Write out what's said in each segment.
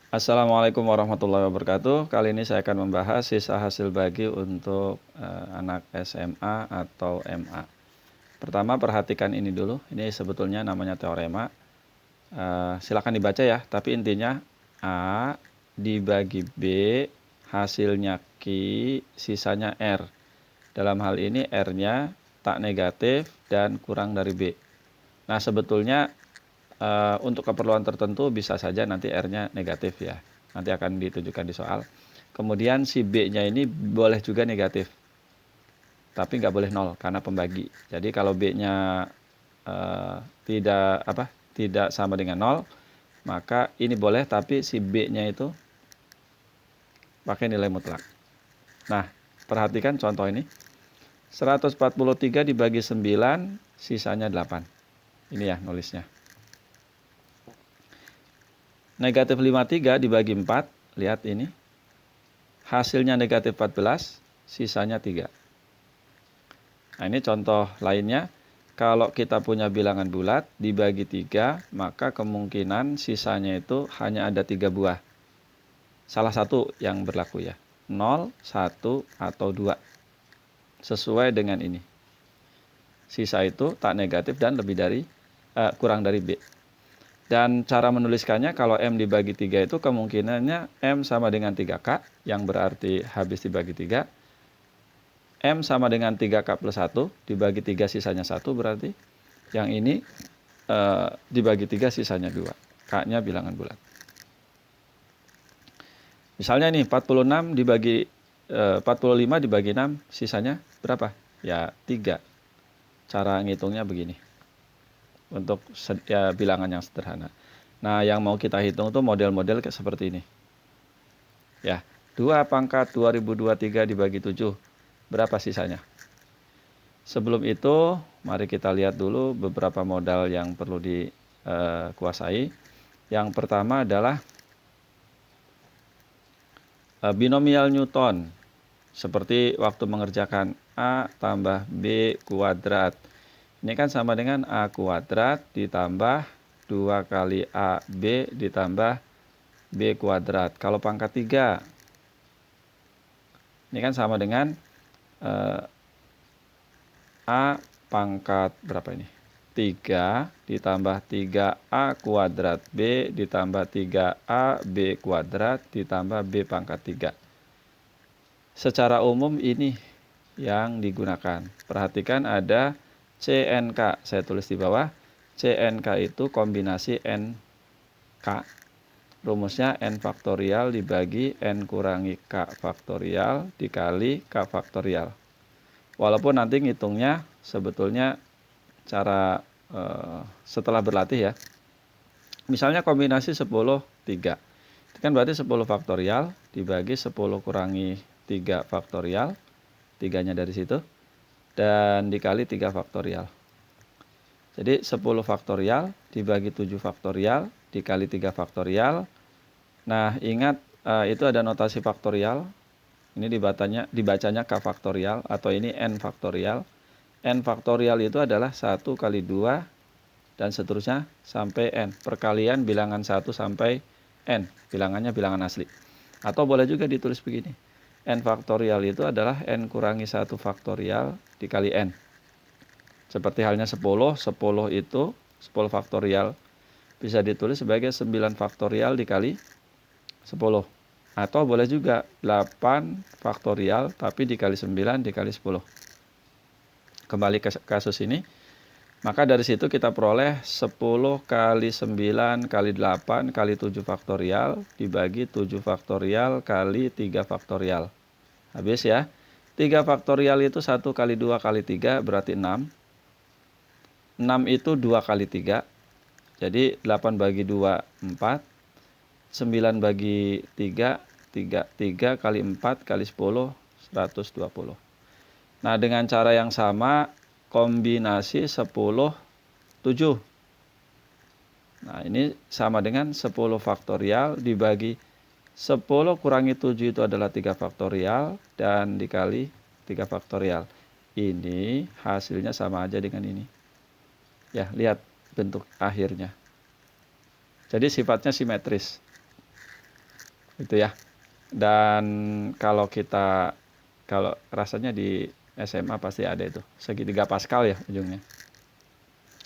Assalamualaikum warahmatullahi wabarakatuh. Kali ini saya akan membahas sisa hasil bagi untuk anak SMA atau MA. Pertama perhatikan ini dulu. Ini sebetulnya namanya teorema. Silakan dibaca ya. Tapi intinya A dibagi B hasilnya Q sisanya R. Dalam hal ini R-nya tak negatif dan kurang dari B. Nah sebetulnya untuk keperluan tertentu bisa saja nanti R-nya negatif ya. Nanti akan ditunjukkan di soal. Kemudian si B-nya ini boleh juga negatif. Tapi nggak boleh 0 karena pembagi. Jadi kalau B-nya tidak sama dengan 0, maka ini boleh tapi si B-nya itu pakai nilai mutlak. Nah, perhatikan contoh ini. 143 dibagi 9, sisanya 8. Ini ya nulisnya. Negatif 53 dibagi 4, lihat ini. Hasilnya negatif 14, sisanya 3. Nah ini contoh lainnya. Kalau kita punya bilangan bulat, dibagi 3, maka kemungkinan sisanya itu hanya ada 3 buah. Salah satu yang berlaku ya. 0, 1, atau 2. Sesuai dengan ini. Sisa itu tak negatif dan kurang dari B. Dan cara menuliskannya kalau M dibagi 3 itu kemungkinannya M sama dengan 3K, yang berarti habis dibagi 3. M sama dengan 3K plus 1, dibagi 3 sisanya 1 berarti. Yang ini dibagi 3 sisanya 2. K-nya bilangan bulat. Misalnya nih 45 dibagi 6 sisanya berapa? Ya 3. Cara ngitungnya begini. Untuk ya, bilangan yang sederhana. Nah, yang mau kita hitung tuh model-model kayak seperti ini. Ya, 2 pangkat 2023 dibagi 7. Berapa sisanya? Sebelum itu, mari kita lihat dulu beberapa modal yang perlu dikuasai. Yang pertama adalah binomial Newton. Seperti waktu mengerjakan A tambah B kuadrat. Ini kan sama dengan A kuadrat ditambah 2 kali AB ditambah B kuadrat. Kalau pangkat 3, ini kan sama dengan A pangkat berapa ini? 3 ditambah 3A kuadrat B ditambah 3AB kuadrat ditambah B pangkat 3. Secara umum ini yang digunakan. Perhatikan ada CNK, saya tulis di bawah. CNK itu kombinasi NK. Rumusnya N faktorial dibagi N kurangi K faktorial dikali K faktorial. Walaupun nanti ngitungnya sebetulnya cara setelah berlatih ya. Misalnya kombinasi 10, 3. Itu kan berarti 10 faktorial dibagi 10 kurangi 3 faktorial. 3-nya dari situ. Dan dikali 3 faktorial. Jadi 10 faktorial dibagi 7 faktorial dikali 3 faktorial. Nah ingat itu ada notasi faktorial. Ini dibacanya K faktorial atau ini N faktorial. N faktorial itu adalah 1 kali 2 dan seterusnya sampai N. Perkalian bilangan 1 sampai N. Bilangannya bilangan asli. Atau boleh juga ditulis begini. N faktorial itu adalah N kurangi 1 faktorial dikali N. Seperti halnya 10 itu 10 faktorial. Bisa ditulis sebagai 9 faktorial dikali 10. Atau boleh juga 8 faktorial tapi dikali 9 dikali 10. Kembali ke kasus ini. Maka dari situ kita peroleh 10 kali 9 kali 8 kali 7 faktorial dibagi 7 faktorial kali 3 faktorial. Habis ya. 3 faktorial itu 1 kali 2 kali 3 berarti 6. 6 itu 2 kali 3. Jadi 8 bagi 2, 4. 9 bagi 3, 3 kali 4 kali 10, 120. Nah dengan cara yang sama kombinasi 10, 7. Nah ini sama dengan 10 faktorial dibagi 10 kurangi 7 itu adalah 3 faktorial dan dikali 3 faktorial. Ini hasilnya sama aja dengan ini. Ya, lihat bentuk akhirnya. Jadi sifatnya simetris. Gitu ya. Dan kalau rasanya di SMA pasti ada itu, segitiga Pascal ya ujungnya.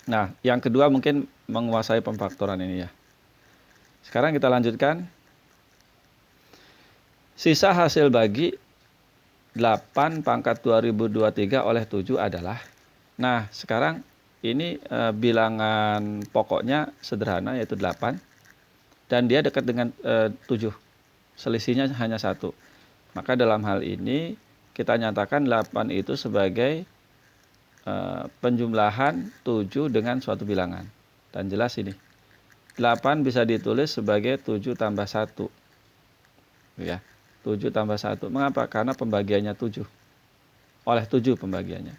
Nah, yang kedua mungkin menguasai pemfaktoran ini ya. Sekarang kita lanjutkan. Sisa hasil bagi 8 pangkat 2023 oleh 7 adalah. Nah, sekarang ini bilangan pokoknya sederhana yaitu 8. Dan dia dekat dengan 7. Selisihnya hanya 1. Maka dalam hal ini kita nyatakan 8 itu sebagai penjumlahan 7 dengan suatu bilangan. Dan jelas ini. 8 bisa ditulis sebagai 7 tambah 1. Ya. 7 tambah 1. Mengapa? Karena pembagiannya 7. Oleh 7 pembagiannya.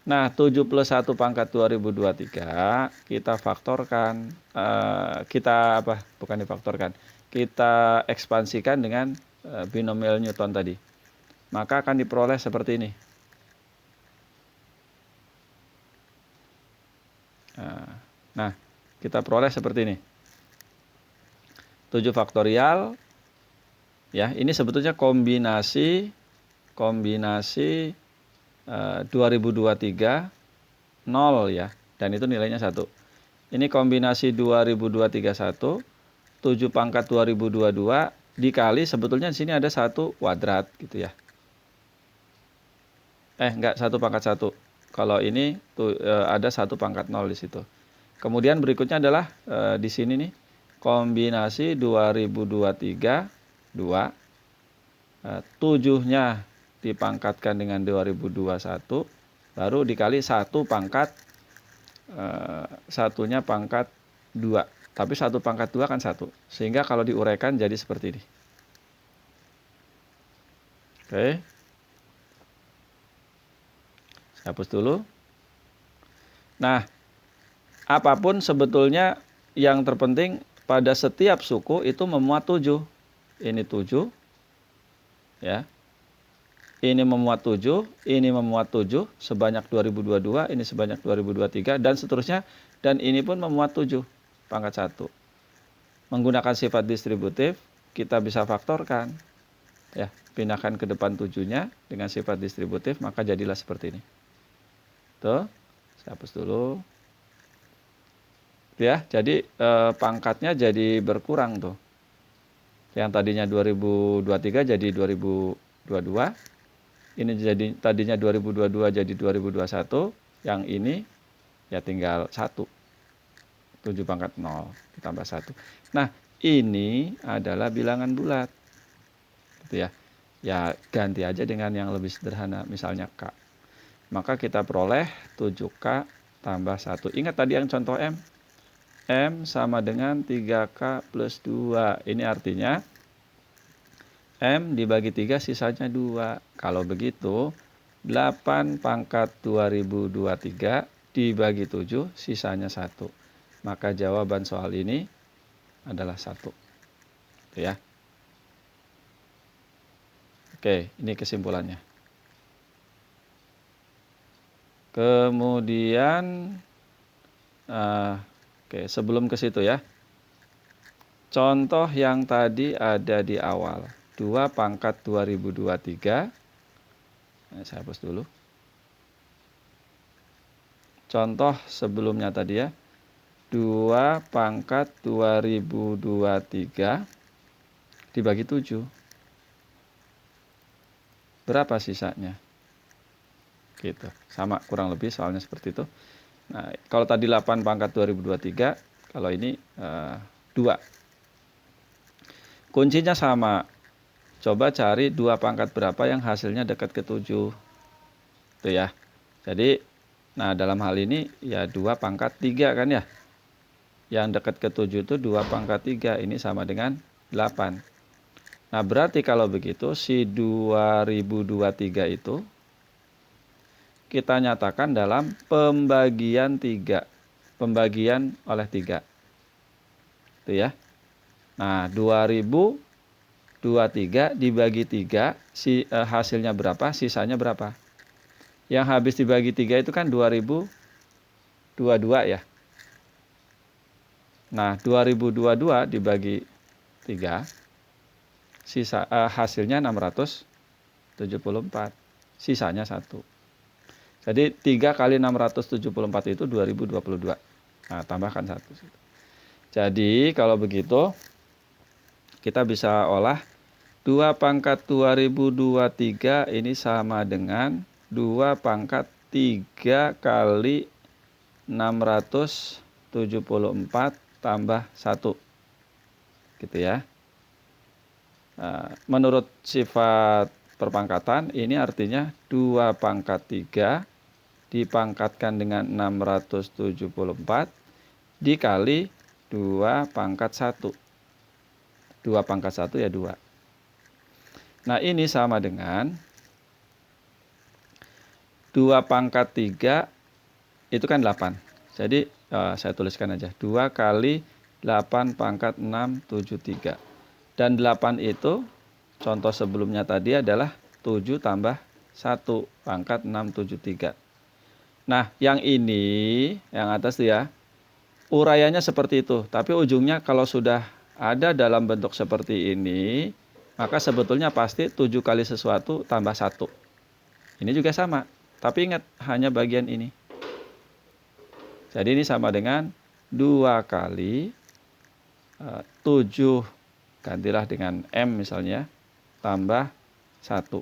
Nah, 7 plus 1 pangkat 2023 kita faktorkan. Kita apa? Bukan difaktorkan. Kita ekspansikan dengan binomial Newton tadi. Maka akan diperoleh seperti ini. Nah, kita peroleh seperti ini. 7 faktorial. Ya, ini sebetulnya kombinasi 2023 0 ya. Dan itu nilainya 1. Ini kombinasi 2023 1, 7 pangkat 2022 dikali sebetulnya di sini ada 1 kuadrat gitu ya. Enggak, 1 pangkat 1. Kalau ini ada 1 pangkat 0 di situ. Kemudian berikutnya adalah di sini nih kombinasi 2023 2, 7-nya dipangkatkan dengan 2021 baru dikali 1 pangkat 1-nya pangkat 2. Tapi 1 pangkat 2 kan 1. Sehingga kalau diuraikan jadi seperti ini. Oke. Saya hapus dulu. Nah, apapun sebetulnya yang terpenting pada setiap suku itu memuat 7. Ini 7. Ya. Ini memuat 7, ini memuat 7 sebanyak 2022, ini sebanyak 2023 dan seterusnya, dan ini pun memuat 7 pangkat 1. Menggunakan sifat distributif kita bisa faktorkan. Ya, pindahkan ke depan 7-nya dengan sifat distributif maka jadilah seperti ini. Tuh, saya hapus dulu. Ya, jadi pangkatnya jadi berkurang tuh. Yang tadinya 2023 jadi 2022. Ini jadi tadinya 2022 jadi 2021. Yang ini ya tinggal 1. 7 pangkat 0 ditambah 1. Nah, ini adalah bilangan bulat. Gitu ya. Ya ganti aja dengan yang lebih sederhana, misalnya K. Maka kita peroleh 7K tambah 1. Ingat tadi yang contoh M. M sama dengan 3K plus 2. Ini artinya M dibagi 3 sisanya 2. Kalau begitu 8 pangkat 2023 dibagi 7 sisanya 1. Maka jawaban soal ini adalah 1. Itu ya. Oke, ini kesimpulannya. Kemudian sebelum ke situ ya. Contoh yang tadi ada di awal. 2 pangkat 2023. Saya hapus dulu. Contoh sebelumnya tadi ya. 2 pangkat 2023 dibagi 7. Berapa sisanya? Gitu. Sama kurang lebih soalnya seperti itu. Nah, kalau tadi 8 pangkat 2023, kalau ini 2. Kuncinya sama. Coba cari 2 pangkat berapa yang hasilnya dekat ke 7. Tuh ya. Jadi, nah dalam hal ini ya 2 pangkat 3 kan ya. Yang dekat ke 7 itu 2 pangkat 3. Ini sama dengan 8. Nah berarti kalau begitu si 2023 itu kita nyatakan dalam pembagian 3. Pembagian oleh 3. Tuh ya. Nah 2023 dibagi 3, hasilnya berapa, sisanya berapa. Yang habis dibagi 3 itu kan 2022 ya. Nah 2022 dibagi 3 hasilnya 674. Sisanya 1. Jadi 3 kali 674 itu 2022. Nah, tambahkan 1. Jadi kalau begitu kita bisa olah 2 pangkat 2023 ini sama dengan 2 pangkat 3 kali 674 tambah 1. Gitu ya. Nah, menurut sifat perpangkatan ini artinya 2 pangkat 3 dipangkatkan dengan 674 dikali 2 pangkat 1. 2 pangkat 1 ya 2. Nah, ini sama dengan 2 pangkat 3 itu kan 8. Jadi saya tuliskan aja 2 kali 8 pangkat 673. Dan 8 itu contoh sebelumnya tadi adalah 7 tambah 1 pangkat 673. Nah, yang ini, yang atas tuh ya, uraiannya seperti itu. Tapi ujungnya kalau sudah ada dalam bentuk seperti ini, maka sebetulnya pasti 7 kali sesuatu tambah 1. Ini juga sama. Tapi ingat, hanya bagian ini. Jadi ini sama dengan 2 kali 7, gantilah dengan M misalnya, tambah 1.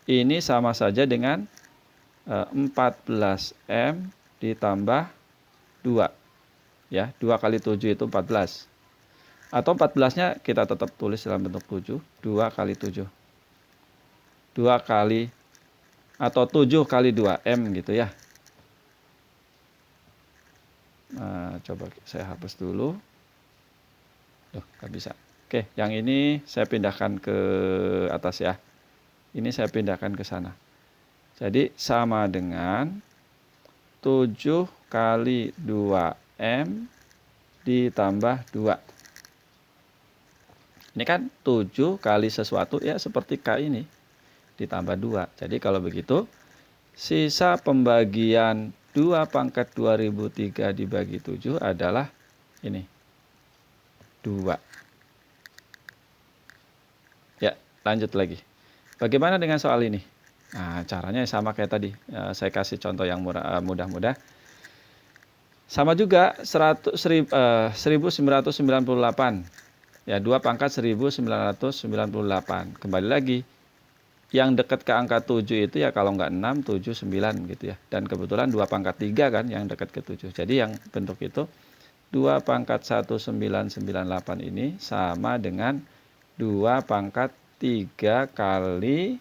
Ini sama saja dengan 14M ditambah 2. Ya, 2 kali 7 itu 14. Atau 14-nya kita tetap tulis dalam bentuk 7. 2 kali 7. 2 kali atau 7 kali 2M gitu ya. Nah, coba saya hapus dulu. Nggak bisa. Oke, yang ini saya pindahkan ke atas ya. Ini saya pindahkan ke sana. Jadi sama dengan 7 kali 2M ditambah 2. Ini kan 7 kali sesuatu ya seperti K ini. Ditambah 2. Jadi kalau begitu, sisa pembagian 2 pangkat 2003 dibagi 7 adalah ini. 2. Ya, lanjut lagi. Bagaimana dengan soal ini? Nah, caranya sama kayak tadi. Saya kasih contoh yang mudah-mudah. Sama juga 1998. Ya, 2 pangkat 1998. Kembali lagi. Yang dekat ke angka 7 itu ya kalau nggak 6, 7, 9 gitu ya. Dan kebetulan 2 pangkat 3 kan yang dekat ke 7. Jadi yang bentuk itu 2 pangkat 1998 ini sama dengan 2 pangkat 3 kali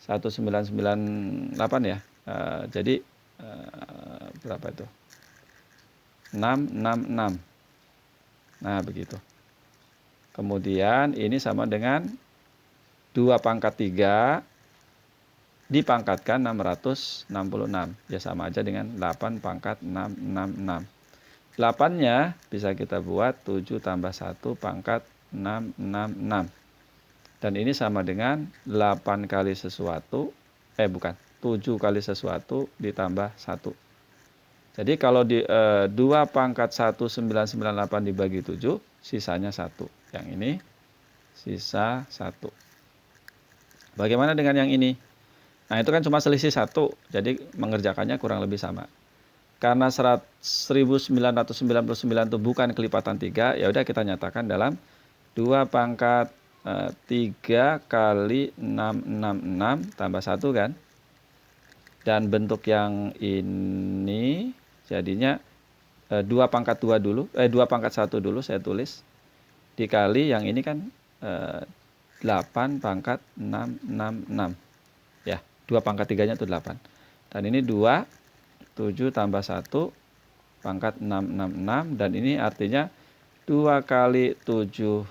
1998 ya. Jadi berapa itu? 666. Nah, begitu. Kemudian ini sama dengan 2 pangkat 3 dipangkatkan 666. Ya sama aja dengan 8 pangkat 666. 8-nya bisa kita buat 7 tambah 1 pangkat 666. Dan ini sama dengan 8 kali sesuatu, 7 kali sesuatu ditambah 1. Jadi kalau 2 pangkat 1998 dibagi 7, sisanya 1. Yang ini sisa 1. Bagaimana dengan yang ini? Nah, itu kan cuma selisih 1, jadi mengerjakannya kurang lebih sama. Karena 1999 itu bukan kelipatan 3, ya udah kita nyatakan dalam 2 pangkat 3 kali 666 tambah 1 kan. Dan bentuk yang ini jadinya 2 pangkat 2 dulu, 2 pangkat 1 dulu saya tulis. Dikali yang ini kan 8 pangkat 666. Ya, 2 pangkat 3-nya itu 8. Dan ini 2, 7 tambah 1 pangkat 666. Dan ini artinya 2 kali 7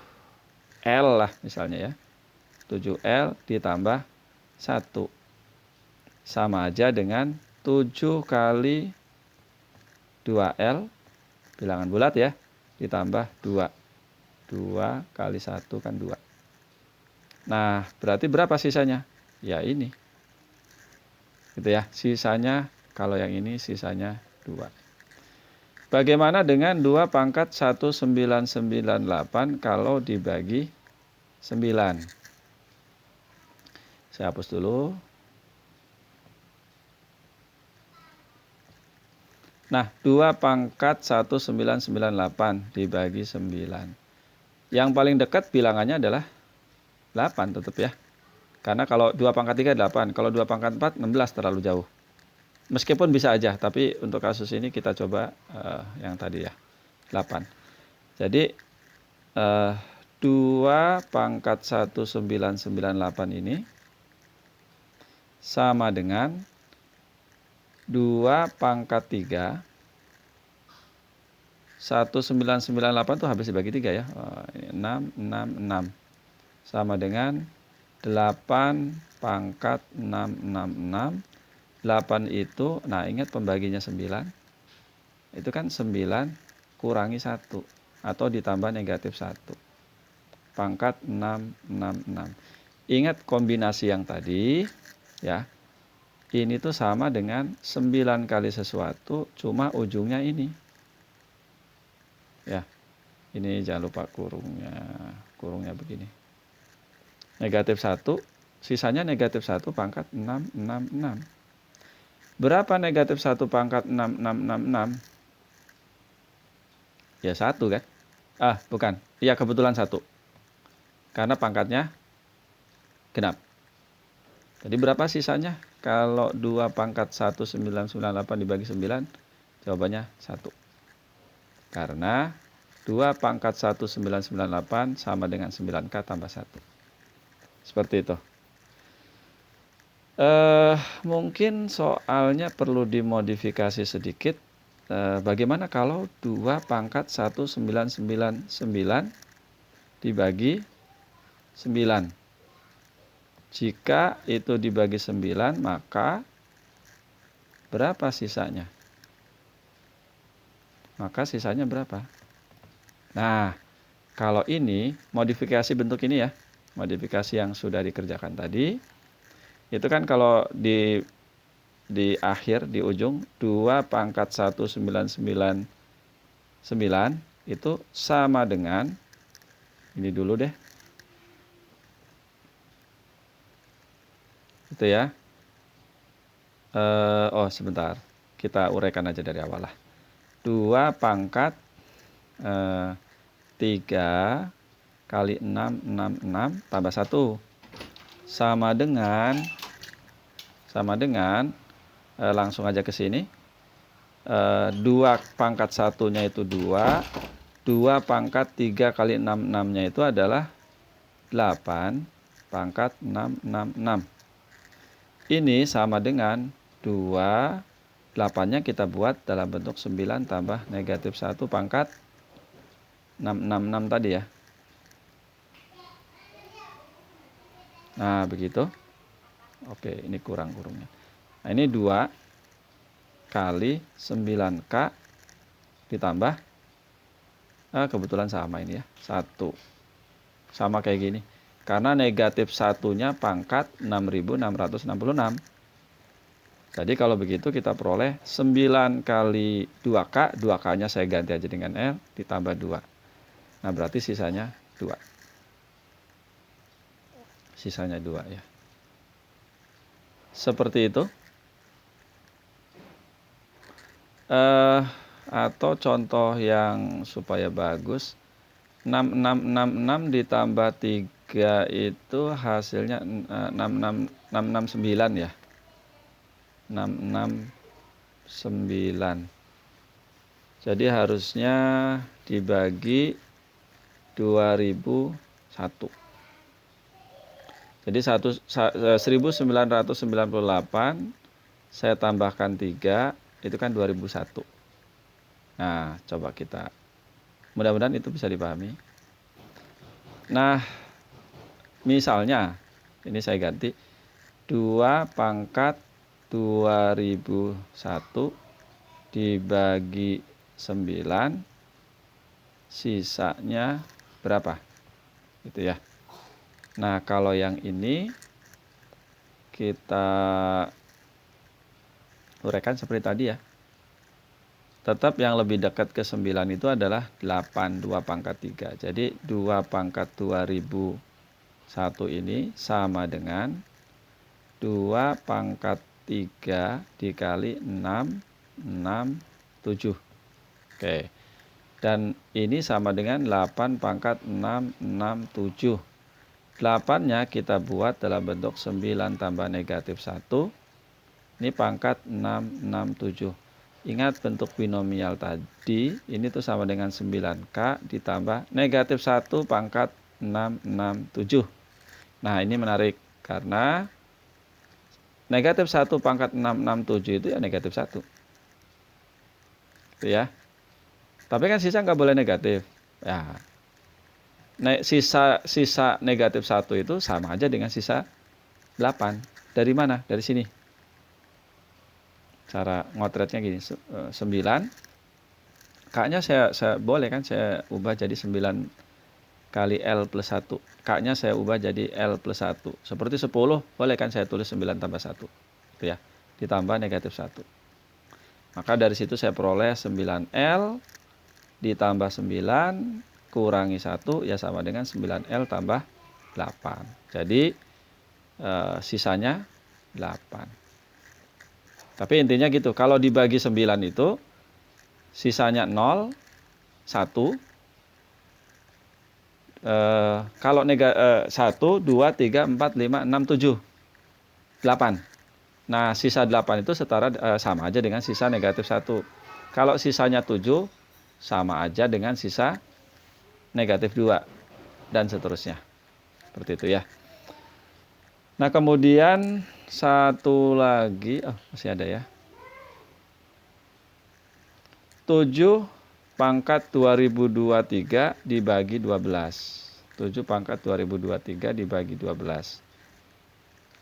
L lah misalnya ya. 7L ditambah 1. Sama aja dengan 7 kali 2L, bilangan bulat ya, ditambah 2. 2 kali 1 kan 2. Nah, berarti berapa sisanya? Ya ini. Gitu ya, sisanya kalau yang ini sisanya 2. Bagaimana dengan 2 pangkat 1998 kalau dibagi 9. Saya hapus dulu. Nah, 2 pangkat 1998 dibagi 9. Yang paling dekat bilangannya adalah 8 tetap ya. Karena kalau 2 pangkat 3 8, kalau 2 pangkat 4 16 terlalu jauh. Meskipun bisa aja, tapi untuk kasus ini kita coba yang tadi ya, 8. Jadi 2 pangkat 1998 ini sama dengan 2 pangkat 3. 1998 itu habis dibagi 3 ya. 6, 6, 6. Sama dengan 8 pangkat 666. 8 itu, nah ingat pembaginya 9. Itu kan 9 kurangi 1. Atau ditambah negatif 1. Pangkat 666. Ingat kombinasi yang tadi ya. Ini tuh sama dengan 9 kali sesuatu, cuma ujungnya ini. Ya, ini jangan lupa kurungnya begini. Negatif 1, sisanya negatif 1 pangkat 666. Berapa negatif 1 pangkat 6666? Ya 1 kan? Bukan. Iya kebetulan 1. Karena pangkatnya genap. Jadi berapa sisanya? Kalau 2 pangkat 1998 dibagi 9, jawabannya 1. Karena 2 pangkat 1998 sama dengan 9K tambah 1. Seperti itu. Mungkin soalnya perlu dimodifikasi sedikit. Bagaimana kalau 2 pangkat 1999 dibagi 9? Jika itu dibagi 9, maka berapa sisanya? Maka sisanya berapa? Nah, kalau ini modifikasi bentuk ini ya, modifikasi yang sudah dikerjakan tadi, itu kan kalau di akhir, di ujung, 2 pangkat 1999 itu sama dengan, ini dulu deh, itu ya. Sebentar, kita uraikan aja dari awal lah. 2 pangkat 3 kali 666 tambah 1 sama dengan langsung aja ke sini. 2 pangkat 1-nya itu 2. 2 pangkat 3 kali 66-nya itu adalah 8 pangkat 666. Ini sama dengan 2, 8-nya kita buat dalam bentuk 9 tambah negatif 1 pangkat 666 tadi ya. Nah, begitu. Oke, ini kurangnya. Nah, ini 2 kali 9K ditambah, kebetulan sama ini ya, 1. Sama kayak gini. Karena negatif 1-nya pangkat 6666. Jadi kalau begitu kita peroleh 9 kali 2K, 2K-nya saya ganti aja dengan L, ditambah 2. Nah, berarti sisanya 2. Sisanya 2 ya. Seperti itu. Atau contoh yang supaya bagus, 6666 ditambah 3 itu hasilnya 669 ya. 669. Jadi harusnya dibagi 2001. Jadi 1998 saya tambahkan 3, itu kan 2001. Nah, coba kita, mudah-mudahan itu bisa dipahami. Nah, misalnya ini saya ganti 2 pangkat 2001 dibagi 9, sisanya berapa? Gitu ya. Nah, kalau yang ini kita uraikan seperti tadi ya. Tetap yang lebih dekat ke 9 itu adalah 8, 2 pangkat 3. Jadi 2 pangkat 2001 1 ini sama dengan 2 pangkat 3 dikali 6, 7. Oke. Dan ini sama dengan 8 pangkat 6, 7. 8-nya kita buat dalam bentuk 9 tambah negatif 1. Ini pangkat 6, 7. Ingat bentuk binomial tadi, ini tuh sama dengan 9K ditambah negatif 1 pangkat 6, 7. Nah, ini menarik karena negatif 1 pangkat 6, 7 itu ya negatif 1. Itu ya. Tapi kan sisa nggak boleh negatif. Ya. Sisa negatif 1 itu sama aja dengan sisa 8. Dari mana? Dari sini. Cara ngotretnya gini, 9. K-nya saya boleh kan saya ubah jadi 9 kali L plus 1. K-nya saya ubah jadi L plus 1. Seperti 10, boleh kan saya tulis 9 tambah 1. Itu ya. Ditambah negatif 1. Maka dari situ saya peroleh 9L ditambah 9 kurangi 1 ya sama dengan 9L tambah 8. Jadi sisanya 8. Tapi intinya gitu, kalau dibagi 9 itu sisanya 0, 1. Kalau 1, 2, 3, 4, 5, 6, 7, 8. Nah, sisa 8 itu setara sama aja dengan sisa negatif 1. Kalau sisanya 7, sama aja dengan sisa negatif 2. Dan seterusnya. Seperti itu ya. Nah, kemudian satu lagi, masih ada ya. 7 pangkat 2023 dibagi 12. 7 pangkat 2023 dibagi 12.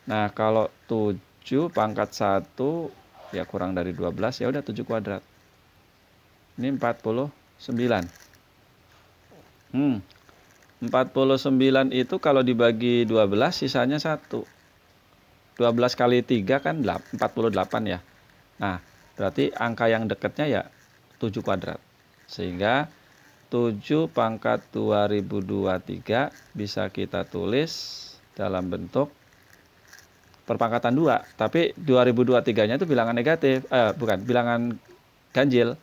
Nah, kalau 7 pangkat 1 ya kurang dari 12, ya udah 7 kuadrat. Ini 49. 49 itu kalau dibagi 12 sisanya 1. 12 kali 3 kan 48 ya. Nah, berarti angka yang dekatnya ya 7 kuadrat. Sehingga 7 pangkat 2023 bisa kita tulis dalam bentuk perpangkatan 2. Tapi 2023-nya itu bilangan negatif. Bukan, bilangan ganjil.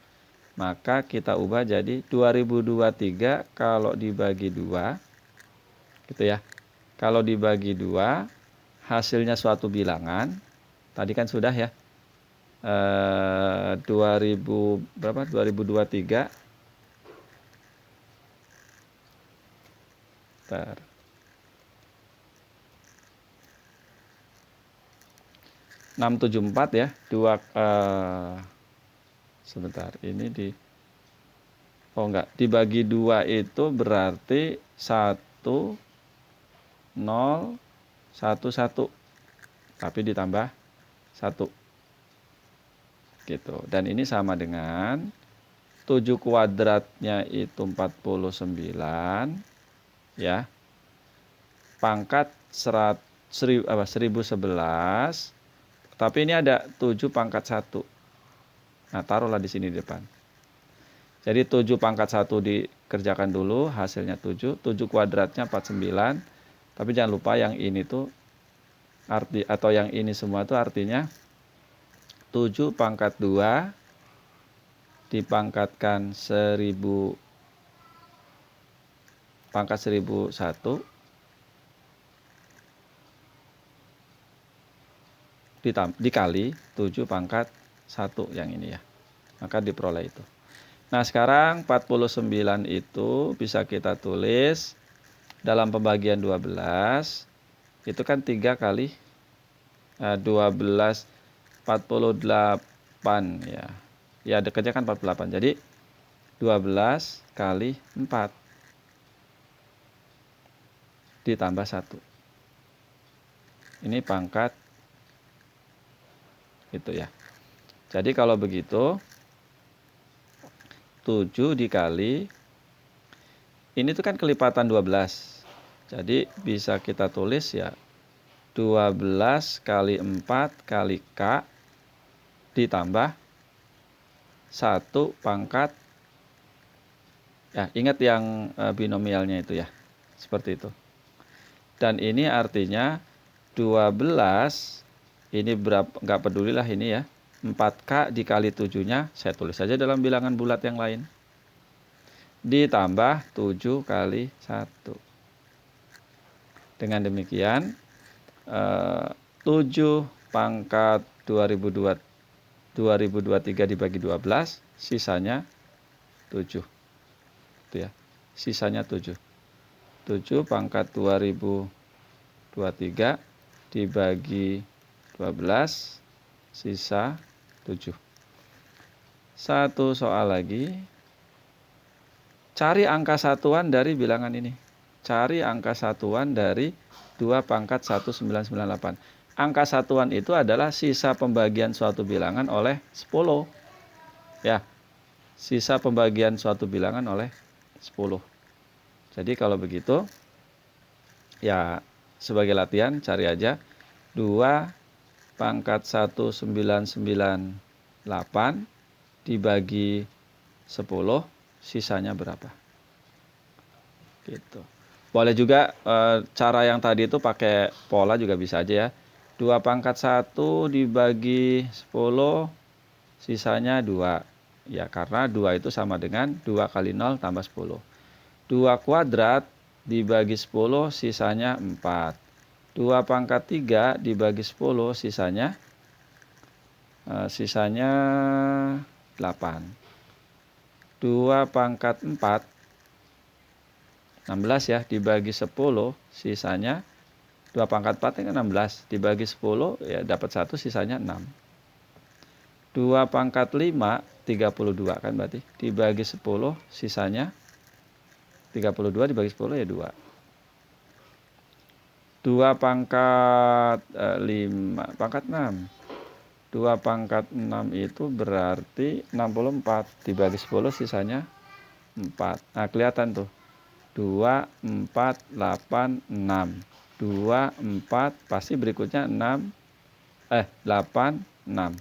Maka kita ubah jadi 2023 kalau dibagi 2. Gitu ya. Kalau dibagi 2, hasilnya suatu bilangan. Tadi kan sudah ya. 2023 Bentar. 674 ya. Sebentar. Ini enggak. Dibagi 2 itu berarti 1 0 1 1. Tapi ditambah 1. Gitu. Dan ini sama dengan 7 kuadratnya itu 49 ya. Pangkat 1011. Tapi ini ada 7 pangkat 1. Nah, taruhlah di sini di depan. Jadi 7 pangkat 1 dikerjakan dulu, hasilnya 7. 7 kuadratnya 49. Tapi jangan lupa yang ini tuh atau yang ini semua itu artinya 7 pangkat 2 dipangkatkan 1000 pangkat 1001 dikali 7 pangkat 1 yang ini ya. Maka diperoleh itu. Nah, sekarang 49 itu bisa kita tulis dalam pembagian 12. Itu kan 3 kali 12 48 ya. Ya dekatnya kan 48. Jadi 12 kali 4 ditambah 1. Ini pangkat itu ya. Jadi kalau begitu 7 dikali ini tuh kan kelipatan 12. Jadi bisa kita tulis ya 12 kali 4 kali K ditambah 1 pangkat. Ya, ingat yang binomialnya itu ya. Seperti itu. Dan ini artinya 12, ini berapa, nggak pedulilah ini ya. 4K dikali 7-nya, saya tulis saja dalam bilangan bulat yang lain. Ditambah 7 kali 1. Dengan demikian, 7 pangkat 2023 dibagi 12, sisanya 7. Itu ya, sisanya 7. 7 pangkat 2023 dibagi 12, sisa 7. Satu soal lagi. Cari angka satuan dari bilangan ini. Cari angka satuan dari 2 pangkat 1998. Angka satuan itu adalah sisa pembagian suatu bilangan oleh 10. Ya, sisa pembagian suatu bilangan oleh 10. Jadi kalau begitu, ya sebagai latihan cari aja 2 pangkat 1998 dibagi 10, sisanya berapa? Gitu. Boleh juga cara yang tadi itu pakai pola juga bisa aja ya. 2 pangkat 1 dibagi 10, sisanya 2. Ya, karena 2 itu sama dengan 2 kali 0 tambah 10. 2 kuadrat dibagi 10, sisanya 4. 2 pangkat 3 dibagi 10, sisanya 8. 2 pangkat 4, 16 ya, dibagi 10, sisanya 2 pangkat 4 kan 16, dibagi 10, ya dapat 1, sisanya 6. 2 pangkat 5, 32 kan berarti, dibagi 10, sisanya 32 dibagi 10 ya 2. 2 pangkat 5, pangkat 6. 2 pangkat 6 itu berarti 64, dibagi 10 sisanya 4. Nah, kelihatan tuh. 2, 4, 8, 6. 2, 4, pasti berikutnya 8, 6.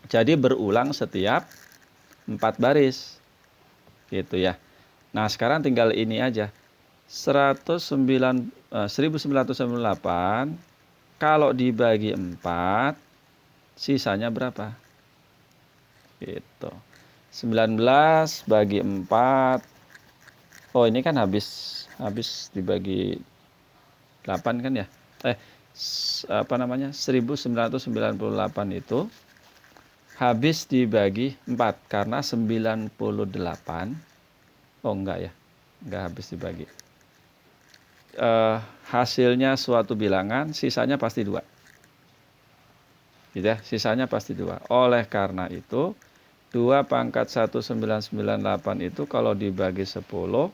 Jadi berulang setiap 4 baris. Gitu ya. Nah, sekarang tinggal ini aja. 1998 kalau dibagi 4, sisanya berapa? Gitu. 19 bagi 4. Oh, ini kan habis dibagi 8 kan ya? 1998 itu habis dibagi 4 karena 98. Oh, enggak ya. Enggak habis dibagi. Hasilnya suatu bilangan, sisanya pasti 2. Gitu ya, sisanya pasti 2. Oleh karena itu, 2 pangkat 1998 itu kalau dibagi 10,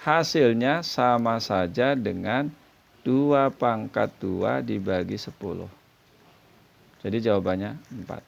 hasilnya sama saja dengan 2 pangkat 2 dibagi 10. Jadi jawabannya 4.